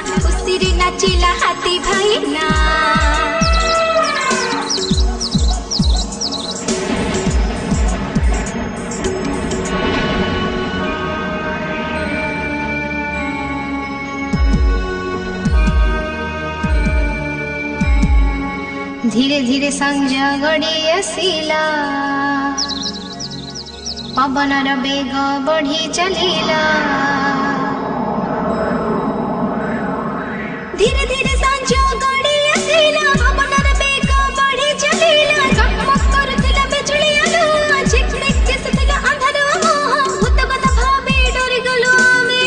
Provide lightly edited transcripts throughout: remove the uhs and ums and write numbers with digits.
खुशी नाचिला हाथी भाई ना। धीरे धीरे संजा गड़ी आसिला पवनर बेग बढ़ी चलिला। धीरे धीरे संजा गड़ी आसिला पवनर बेग बढ़ी चलिला। चकमक करथिला बिजुली आलो झिकमिक दिसथिला अंधार भूत कथा भाबी डरी गलो आमे।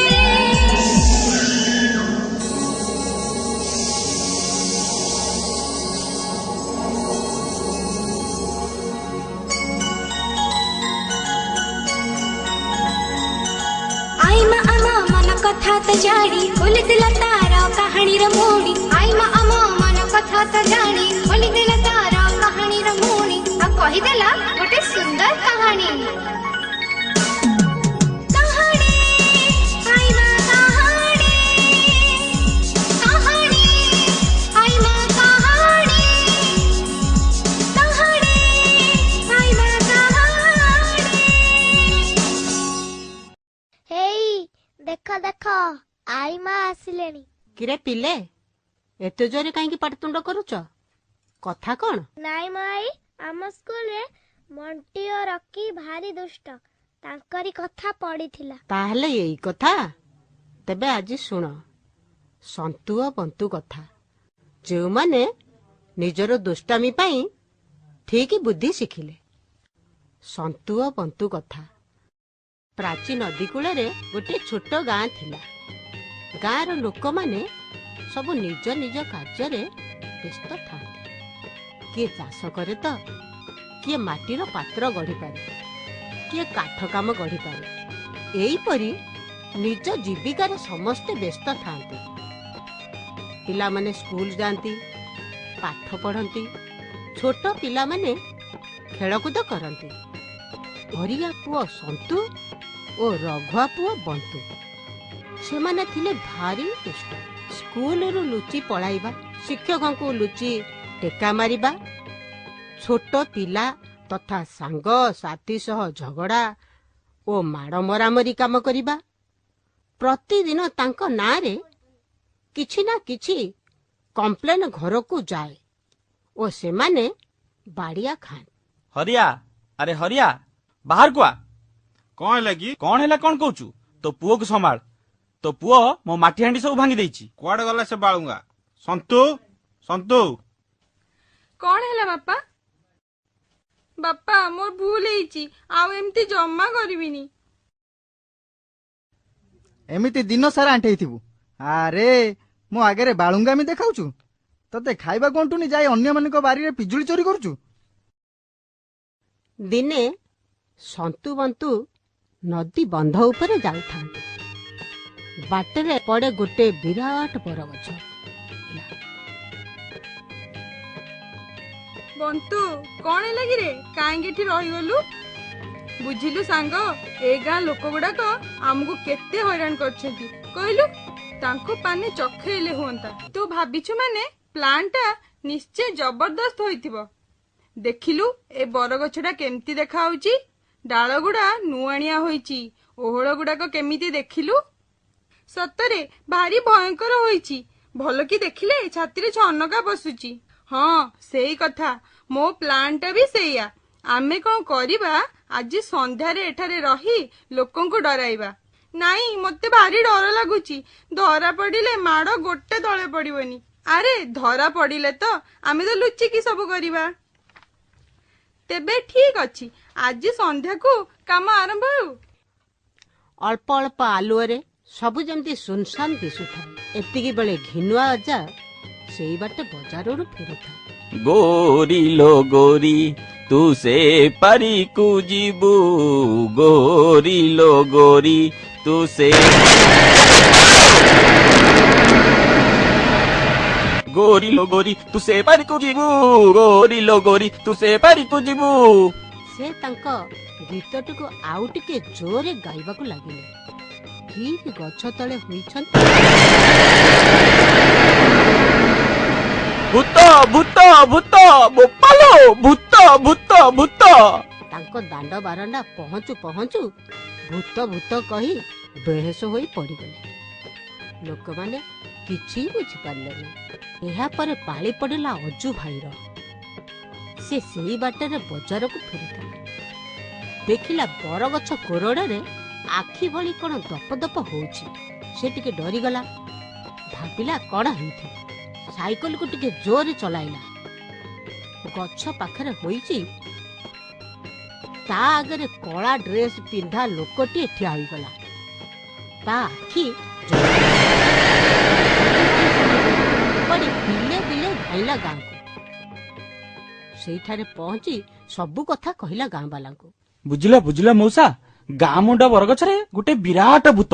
कथा त जानी खोली दिला तारा कहानी र मोड़ी। आई मा अमा मन कथा त जानी खोली दिला तारा कहानी र मोड़ी। आ कहि देला गोटे सुंदर कहानी। कहानी आई मा कहानी कहानी आई मा कहानी कहानी आई मा कहानी। हेई देख देख आई माँ आसिलेनी। किरे पिले एते जोरे काईकी पाटतुंड करूच कथा कौन? नाई माई आम स्कूल रे मंटी और रकी भारी दुष्ट तांकरी कथा पड़ी थिला। ताहले यही कथा तेबे आज सुन संतु और बंतु कथा। जो माने निजर दुष्टामी पाई ठीक बुद्धि शिखिले। संतु और बंतु कथा। प्राचीन नदी कूल गोटे छोट गाँ थिला। गाँर लोक माने सब निज निज कार्य व्यस्त था। किए चाष करे तो किए माटीर पात्र गढ़ी पारे किए काठ काम गढ़ी पारे। एहीपरि निज जीविकार समस्ते व्यस्त था। पिला माने स्कूल जाती पाठ पढ़ती छोट पिला माने खेलकूद करती। हरिया पुओ संतु ओ रघुआ पुओ बंतु से माने थिले भारी दुष्ट। स्कूल रु लुची पढ़ाइबा शिक्षकों को लुची टेका मारिबा छोट पिला तथा सांग साथी सह झगड़ा ओ माड़ मरामरी काम करिबा। प्रतिदिन तांको नारे किछि ना किछि कंप्लेन घर को जाए ओ से माने बाड़िया खान। हरिया अरे हरिया बाहर को आ। कौन लगी कौन है कौन कहूचु? तो पुओ को संभाल। तो पुओ मो माटी हांडी सब भांगी देइची। कुआडे गला से बाळुंगा? संतु संतु कौन है बापा? बापा मोर भूल हेची आउ एमती जम्मा करबिनी। एमिति दिन सारा आंठेइथिबु। अरे मो आगे बाळुंगा मी देखाउछु तते खाइबा कोंटुनी जाई अन्य मानको बारी रे पिजुली चोरी करूछु। दिने संतु बंतु नदी बंध उपरे जाउथांते। बाटरे पड़े गोटे विराट बरगछ। बंतु कौन है लगी रे कांगे ठी रही गलु? बुझिलु सांग ए गाँ लोक गुड़ाक आमको केते हैरान करछंती कहलु। तांको पाने चखेले होंता तो भाबिछु माने प्लांटा निश्चय जबरदस्त होइथिबो। देखिलु ए बरगछटा केमती देखा होउची। डाल गुड़ा नुआणिया होइची। ओहळ गुड़ाक केमिति देखिलु? सतरे भारी भयंकर होइची। भल कि देखिले छाती रे छनका बसुची। हाँ सेई कथा मो प्लांटा भी सेया। आमे कौन करिबा आज संध्यारे एठारे रही लोकन को डराइबा। नाई मते भारी डर लागुची। धरा पड़िले माड़ गोटे तळे पड़िबनी। अरे धरा पड़िले तो आमे तो लुचि की सब करिबा। तेबे ठीक अछि आज संध्या को काम आरंभ हो। अल्प अल्प आलुअरे सबु जमती सुनसान दिसुथा। एतिकी बेले घिनुआ अजा सेई बाटे बजाररु फेरुथा। गोरी लो गोरी तू से पारी को जीबू। गोरी लो गोरी तू से गोरी लो गोरी तू से पारी को जीबू। गोरी लो गोरी तू से पारी को जीबू। से तांको गीतटुकु आउ टिके जोरे गाइबाकु लागिले। ଠିକ ଗଛ ତଳେ ହୋଇଛନ୍ତି। ଭୂତ ଭୂତ ଭୂତ ବୋପାଲୋ ଭୂତ ଭୂତ ଭୂତ। ତାଙ୍କ ଦାଣ୍ଡ ବାରଣ୍ଡା ପହଞ୍ଚୁ ପହଞ୍ଚୁ ଭୂତ ଭୂତ କହି ବେହୋସ ହୋଇ ପଡ଼ିଗଲେ। ଲୋକମାନେ କିଛି ବୁଝିପାରିଲେନି। ଏହାପରେ ପାଳି ପଡ଼ିଲା ଅଜୁ ଭାଇର। ସେ ସେଇ ବାଟରେ ବଜାରକୁ ଫେରୁଥିଲା। ଦେଖିଲା ବରଗଛ କୋରଡ଼ରେ ଆଖି ଭଳି କଣ ଦପ ଦପ ହଉଛି। ସେ ଟିକେ ଡରିଗଲା। ଭାବିଲା କଣ ହେଇଥିବ। ସାଇକେଲକୁ ଟିକେ ଜୋରରେ ଚଲାଇଲା। ଗଛ ପାଖରେ ହୋଇଛି। ତା ଆଗରେ କଳା ଡ୍ରେସ ପିନ୍ଧା ଲୋକଟିଏ ଠିଆ ହୋଇଗଲା। ତା ଆଖି ବିଲେ ବିଲେ ଧାଇଲା ଗାଁକୁ। ସେଇଠାରେ ପହଞ୍ଚି ସବୁ କଥା କହିଲା ଗାଁ ବାଲାଙ୍କୁ। ବୁଝିଲା ବୁଝିଲା ମଉସା, ଗାଁ ମୁଣ୍ଡ ବରଗଛରେ ଗୋଟେ ବିରାଟ ଭୂତ।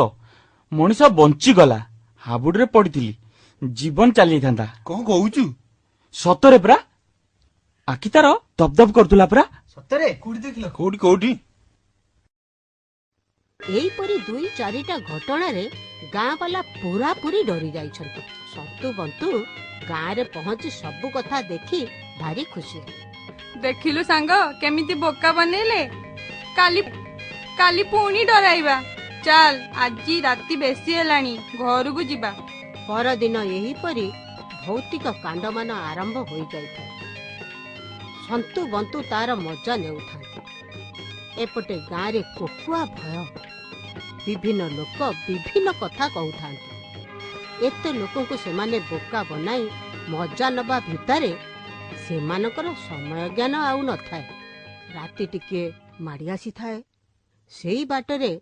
ମଣିଷ ବଞ୍ଚିଗଲା। ହାବୁଡରେ ପଡିଥିଲି, ଜୀବନ ଚାଲିଯାଇଥାନ୍ତା। କଣ କହୁଛୁ? ସତରେ ପରା, ଆଖି ତାର ଦପ ଦପ କରୁଥିଲା ପରା। ସତରେ? କୋଉଠି ଦେଖିଲ? କୋଉଠି କୋଉଠି? ଏଇପରି 2-4ଟା ଘଟଣାରେ ଗାଁ ବାଲା ପୁରାପୁରି ଡରି ଯାଇଛନ୍ତି। ସନ୍ତୁ ବନ୍ତୁ ଗାଁରେ ପହଞ୍ଚି ସବୁ କଥା ଦେଖି ଭାରି ଖୁସି। ଦେଖିଲୁ ସାଙ୍ଗ କେମିତି ବୋକା ବନେଇଲେ। କାଲି କାଲି ପୁଣି ଡରାଇବା। ଚାଲ ଆଜି ରାତି ବେଶୀ ହେଲାଣି, ଘରକୁ ଯିବା। ପରଦିନ ଏହିପରି ଭୌତିକ କାଣ୍ଡମାନ ଆରମ୍ଭ ହୋଇଯାଇଥାଏ। ସନ୍ତୁ ବନ୍ତୁ ତାର ମଜା ନେଉଥାନ୍ତି। ଏପଟେ ଗାଁରେ କୋକୁଆ ଭୟ। ବିଭିନ୍ନ ଲୋକ ବିଭିନ୍ନ କଥା କହୁଥାନ୍ତି। ଏତେ ଲୋକଙ୍କୁ ସେମାନେ ବୋକା ବନାଇ ମଜା ନେବା ଭିତରେ ସେମାନଙ୍କର ସମୟ ଜ୍ଞାନ ଆଉ ନଥାଏ। ରାତି ଟିକିଏ ମାଡ଼ି ଆସିଥାଏ। ସେଇ ବାଟରେ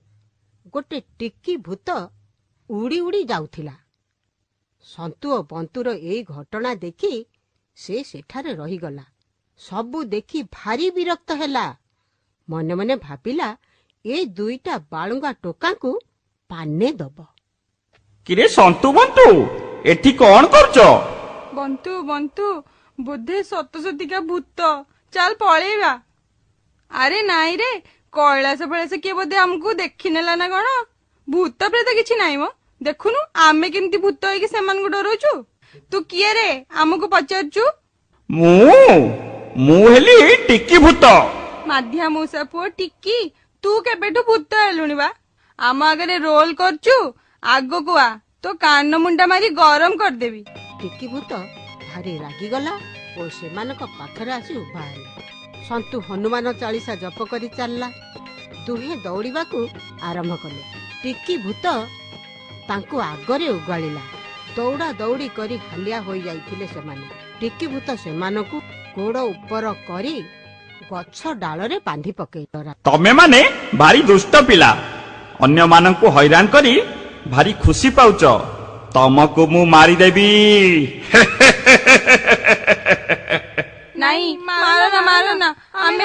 ଗୋଟେ ଟିକି ଭୂତ ଉଡ଼ି ଉଡ଼ି ଯାଉଥିଲା। ସନ୍ତୁ ଓ ବନ୍ତୁର ଏଇ ଘଟଣା ଦେଖି ସେ ସେଠାରେ ରହିଗଲା। ସବୁ ଦେଖି ଭାରି ବିରକ୍ତ ହେଲା। ମନେ ମନେ ଭାବିଲା ଏ 2ଟା ବାଳୁଙ୍ଗା ଟୋକାଙ୍କୁ ପାନେ ଦବ। କିରେ ସନ୍ତୁ ବନ୍ତୁ, ଏଠି କଣ କରୁଛ? ବନ୍ତୁ ବନ୍ତୁ ବୋଧେ ସତ ସତିକା ଭୂତ। ଚାଲ ପଳେଇବା। ଆରେ ନାଇଁ ରେ, କୈଳାସ ଫୈଳାସ କିଏ ବୋଧେ ଆମକୁ ଦେଖିନେଲା ନା କଣ। ଭୂତ ପ୍ରେତ କିଛି ନାହିଁ ମ। ଦେଖୁନୁ ଆମେ କେମିତି ଭୂତ ହେଇକି ସେମାନଙ୍କୁ ଡରଉଛୁ। ତୁ କିଏ ରେ ଆମକୁ ପଚାରୁଛୁ? ମୁଁ ହେଲି ଟିକି ଭୂତ। ମାଧିଆ ମଉସା ପୁଅ ଟିକି, ତୁ କେବେଠୁ ଭୂତ ହେଲୁଣି ବା? ଆମ ଆଗରେ ରୋଲ କରୁଛୁ? ଆଗକୁ ଆ, ତୋ କାନ ମୁଣ୍ଡା ମାରି ଗରମ କରିଦେବି। ଟିକି ଭୂତ ଭାରି ରାଗିଗଲା ଓ ସେମାନଙ୍କ ପାଖରେ ଆସି ଉଭା ହେଲା। ସନ୍ତୁ ହନୁମାନ ଚାଳିଶା ଜପ କରି ଚାଲିଲା। ଦୁହେଁ ଦୌଡ଼ିବାକୁ ଆରମ୍ଭ କଲେ। ଟିକି ଭୂତ ତାଙ୍କୁ ଆଗରେ ଉଗାଳିଲା। ଦୌଡ଼ା ଦୌଡ଼ି କରି ହାଲିଆ ହୋଇଯାଇଥିଲେ ସେମାନେ। ଟିକି ଭୂତ ସେମାନଙ୍କୁ ଗୋଡ଼ ଉପର କରି ଗଛ ଡାଳରେ ବାନ୍ଧି ପକେଇଲା। ତମେ ମାନେ ଭାରି ଦୁଷ୍ଟ ପିଲା, ଅନ୍ୟମାନଙ୍କୁ ହଇରାଣ କରି ଭାରି ଖୁସି ପାଉଛ। ତମକୁ ମୁଁ ମାରିଦେବି। ନାଇଁ ମାର ନା, ଆମେ